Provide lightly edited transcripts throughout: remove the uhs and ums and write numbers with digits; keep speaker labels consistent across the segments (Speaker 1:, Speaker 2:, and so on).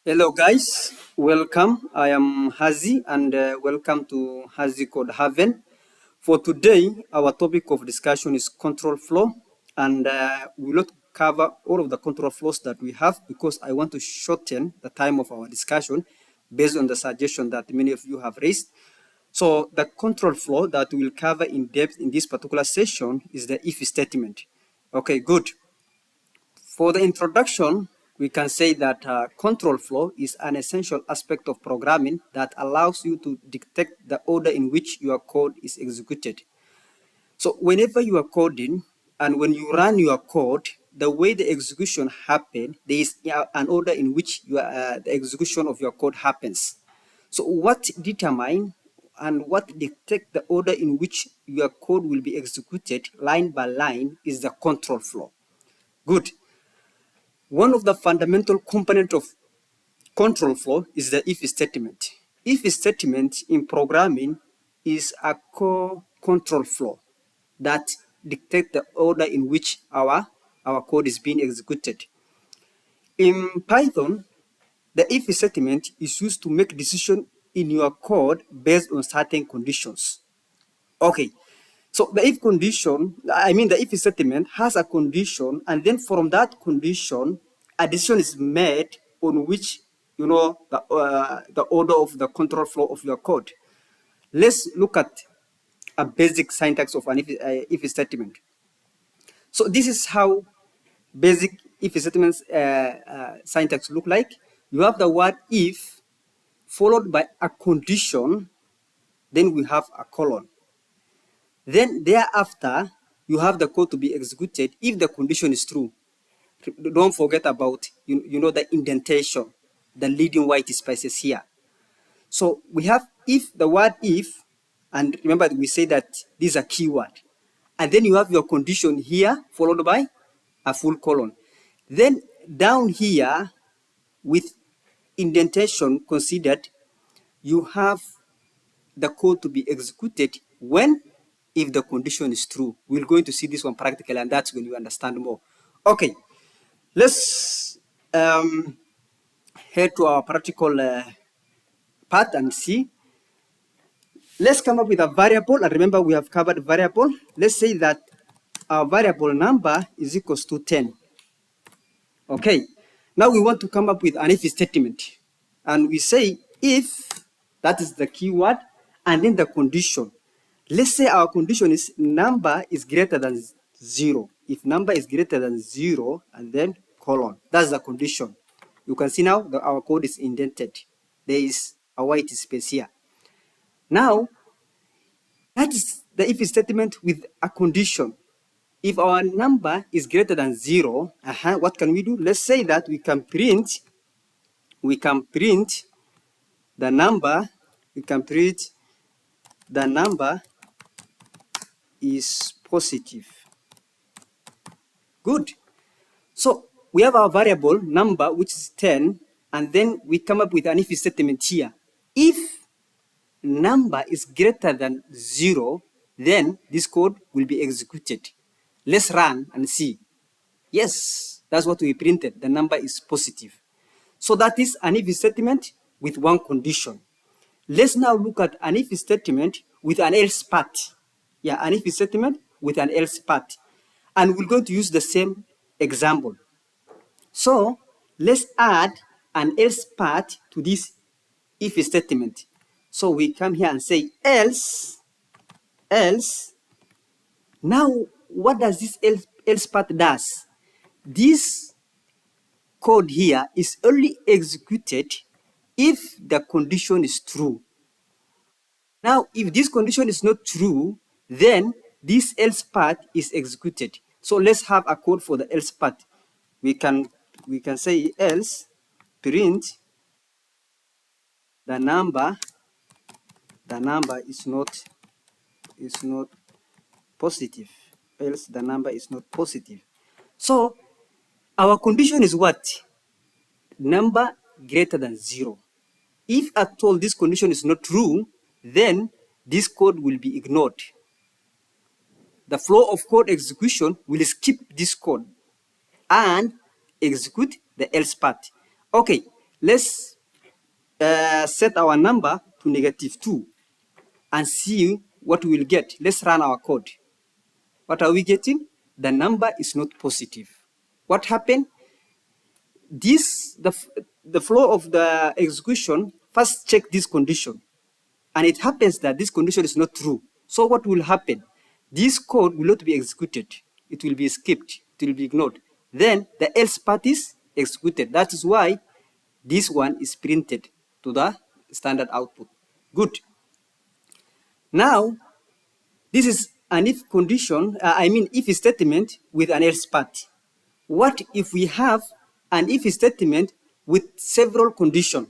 Speaker 1: Hello guys, welcome. I am Hazi and welcome to Hazi Code Haven. For today, our topic of discussion is control flow, and we will not cover all of the control flows that we have because I want to shorten the time of our discussion based on the suggestion that many of you have raised. So the control flow that we'll cover in depth in this particular session is the if statement. Okay, good. For the introduction, we can say that control flow is an essential aspect of programming that allows you to dictate the order in which your code is executed. So whenever you are coding and when you run your code, the way the execution happens, there is an order in which the execution of your code happens. So what determine and what dictate the order in which your code will be executed line by line is the control flow. Good. One of the fundamental components of control flow is the if statement. If statement in programming is a core control flow that dictates the order in which our code is being executed. In Python, the if statement is used to make decisions in your code based on certain conditions. Okay, so the if condition, the if statement has a condition, and then from that condition, a decision is made on which, the order of the control flow of your code. Let's look at a basic syntax of an if statement. So this is how basic if statements syntax look like. You have the word if followed by a condition, then we have a colon. Then thereafter, you have the code to be executed if the condition is true. Don't forget about the indentation, the leading white spaces here. So we have if, the word if, and remember we say that this is a keyword. And then you have your condition here followed by a full colon. Then down here with indentation considered, you have the code to be executed when if the condition is true. We're going to see this one practically, and that's when you understand more. Okay, let's head to our practical part and see. Let's come up with a variable, and remember we have covered variable. Let's say that our variable number is equals to 10. Okay, now we want to come up with an if statement, and we say if, that is the keyword, and then the condition. Let's say our condition is number is greater than 0. If number is greater than 0 and then colon, that's the condition. You can see now that our code is indented. There is a white space here. Now, that is the if statement with a condition. If our number is greater than 0, what can we do? Let's say that we can print the number, is positive. Good. So we have our variable number, which is 10, and then we come up with an if statement here. If number is greater than 0, then this code will be executed. Let's run and see. Yes, that's what we printed. The number is positive. So that is an if statement with one condition. Let's now look at an if statement with an else part. Yeah, an if statement with an else part. And we're going to use the same example. So let's add an else part to this if statement. So we come here and say else. Now, what does this else part does? This code here is only executed if the condition is true. Now, if this condition is not true, then this else part is executed. So let's have a code for the else part. We can say else print the number is not positive, else the number is not positive. So our condition is what? Number greater than 0. If at all this condition is not true, then this code will be ignored. The flow of code execution will skip this code and execute the else part. Okay, let's set our number to -2 and see what we will get. Let's run our code. What are we getting? The number is not positive. What happened? The flow of the execution first check this condition, and it happens that this condition is not true. So what will happen? This code will not be executed. It will be skipped. It will be ignored. Then the else part is executed. That is why this one is printed to the standard output. Good. Now, this is an if condition, if statement with an else part. What if we have an if statement with several conditions?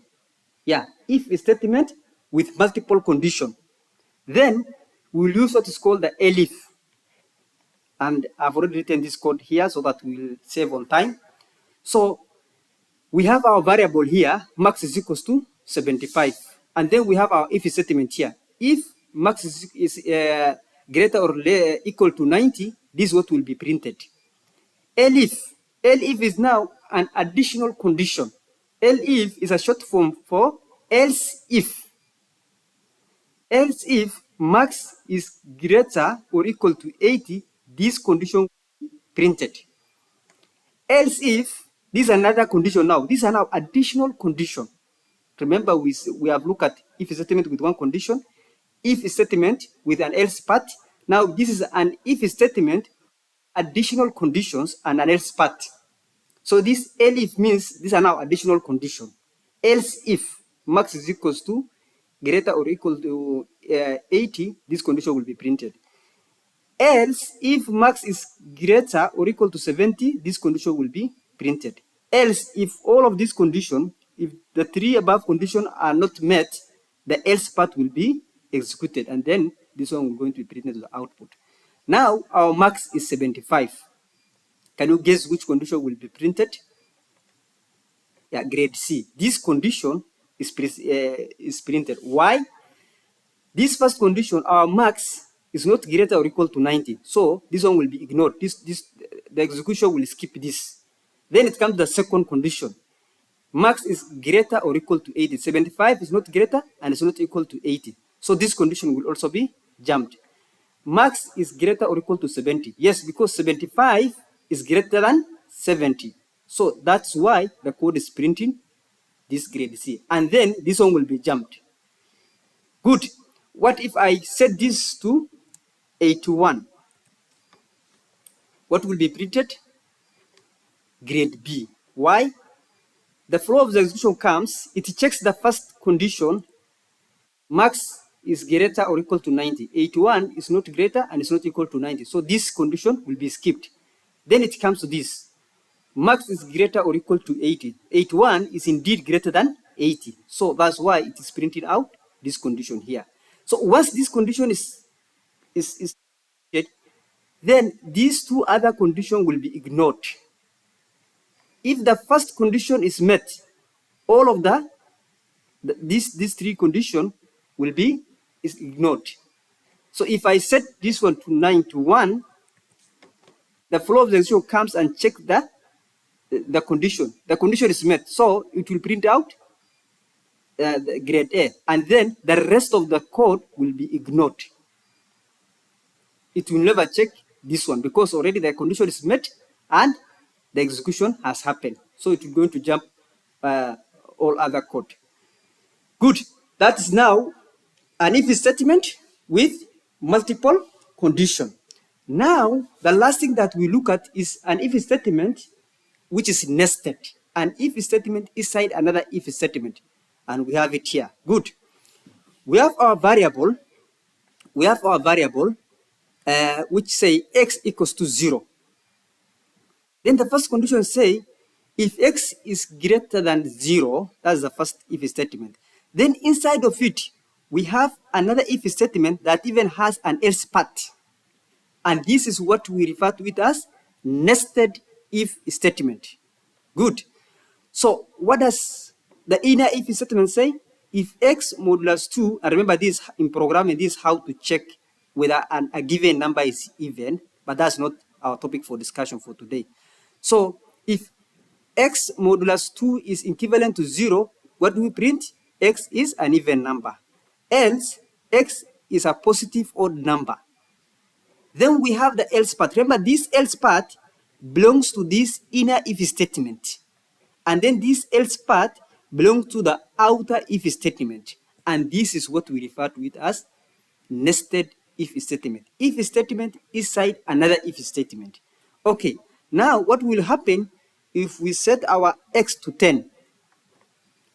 Speaker 1: Yeah, if statement with multiple conditions. Then we'll use what is called the elif. And I've already written this code here so that we'll save on time. So we have our variable here, max is equals to 75. And then we have our if statement here. If max is greater or equal to 90, this is what will be printed. Elif is now an additional condition. Elif is a short form for else if. Else if max is greater or equal to 80, this condition will be printed. Else if, this is another condition now. These are now additional condition. Remember, we have looked at if statement with one condition, if statement with an else part. Now this is an if statement, additional conditions, and an else part. So this elif means these are now additional condition. Else if max is equals to greater or equal to 80, this condition will be printed. Else if max is greater or equal to 70, this condition will be printed. Else if all of these conditions, if the three above conditions are not met, the else part will be executed, and then this one will going to be printed to the output. Now our max is 75. Can you guess which condition will be printed? Yeah, grade C. This condition is printed. Why? This first condition, our max is not greater or equal to 90. So this one will be ignored. The execution will skip this. Then it comes to the second condition. Max is greater or equal to 80. 75 is not greater and it's not equal to 80. So this condition will also be jumped. Max is greater or equal to 70. Yes, because 75 is greater than 70. So that's why the code is printing this grade C. And then this one will be jumped. Good. What if I set this to 81? What will be printed? Grade B. Why? The flow of the execution comes, it checks the first condition, max is greater or equal to 90. 81 is not greater and it's not equal to 90. So this condition will be skipped. Then it comes to this. Max is greater or equal to 80. 81 is indeed greater than 80. So that's why it is printing out this condition here. So once this condition is then these two other conditions will be ignored. If the first condition is met, all of these three conditions will be ignored. So if I set this one to 91, the flow of the execution comes and check the condition. The condition is met, so it will print out the grade A, and then the rest of the code will be ignored. It will never check this one because already the condition is met and the execution has happened. So it is going to jump all other code. Good. That is now an if statement with multiple conditions. Now, the last thing that we look at is an if statement which is nested. An if statement inside another if statement. And we have it here. Good. We have our variable. Which say x equals to 0. Then the first condition say if x is greater than 0, that's the first if statement. Then inside of it, we have another if statement that even has an else part. And this is what we refer to it as nested if statement. Good. So what does the inner if statement say? If x modulus 2, and remember this in programming, this is how to check whether a given number is even, but that's not our topic for discussion for today. So if x modulus 2 is equivalent to 0, what do we print? X is an even number. Else, x is a positive odd number. Then we have the else part. Remember, this else part belongs to this inner if statement. And then this else part belongs to the outer if statement. And this is what we refer to it as nested if statement. If statement inside another if statement. Okay, now what will happen if we set our x to 10?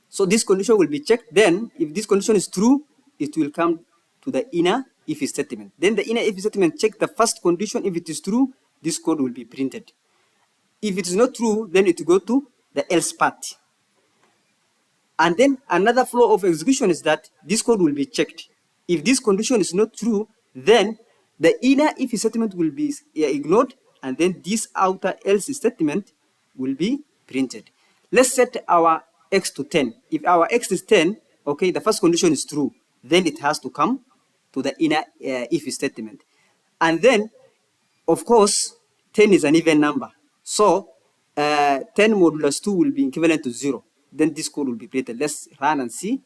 Speaker 1: So this condition will be checked. Then if this condition is true, it will come to the inner if statement. Then the inner if statement check the first condition. If it is true, this code will be printed. If it is not true, then it will go to the else part. And then another flow of execution is that this code will be checked. If this condition is not true, then the inner if statement will be ignored, and then this outer else statement will be printed. Let's set our x to 10. If our x is 10, okay, the first condition is true, then it has to come to the inner if statement. And then, of course, 10 is an even number. So 10 modulus 2 will be equivalent to 0. Then this code will be printed. Let's run and see.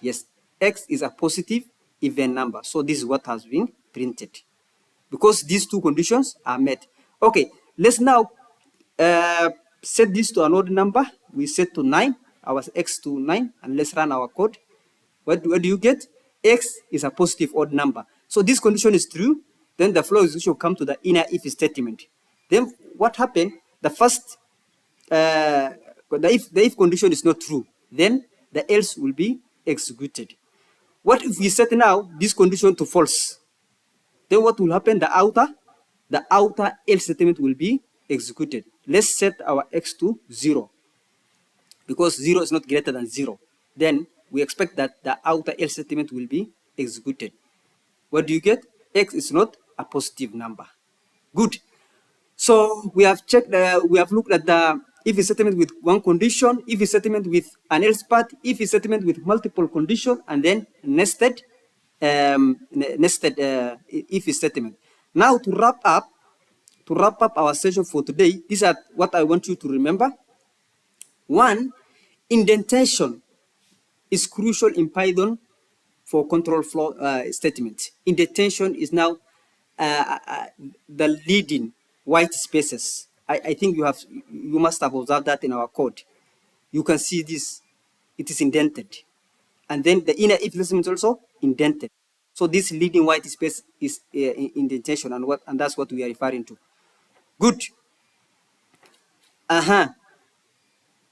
Speaker 1: Yes, x is a positive even number. So this is what has been printed, because these two conditions are met. Okay, let's now set this to an odd number. We set to 9, our x to 9, and let's run our code. What do you get? X is a positive odd number. So this condition is true. Then the flow execution will come to the inner if statement. Then what happened? The first the if condition is not true, then the else will be executed. What if we set now this condition to false? Then what will happen? The outer else statement will be executed. Let's set our x to 0, because 0 is not greater than 0. Then we expect that the outer else statement will be executed. What do you get? X is not a positive number. Good. So we have checked. We have looked at the if statement with one condition, if statement with an else part, if statement with multiple conditions, and then nested if statement. Now to wrap up our session for today, these are what I want you to remember. 1, indentation is crucial in Python for control flow statements. Indentation is now the leading white spaces. I think you must have observed that in our code. You can see this, it is indented. And then the inner if statement is also indented. So this leading white space is indentation, and that's what we are referring to. Good.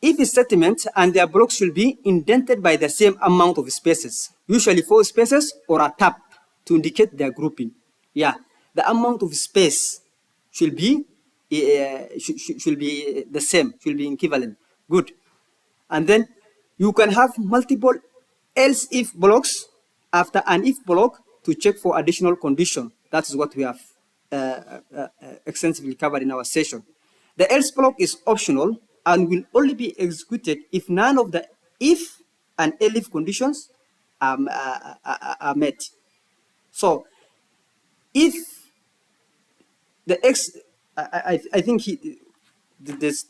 Speaker 1: If statements and their blocks should be indented by the same amount of spaces, usually 4 spaces or a tab to indicate their grouping. Yeah, the amount of space should be the same, should be equivalent. Good. And then you can have multiple else if blocks after an if block to check for additional condition. That is what we have extensively covered in our session. The else block is optional and will only be executed if none of the if and elif conditions are met. So if the x, I think there's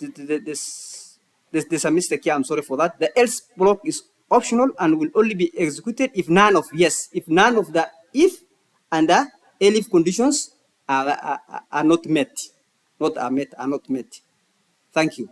Speaker 1: a mistake here, I'm sorry for that. The else block is optional and will only be executed if none of the if and the elif conditions are not met. Thank you.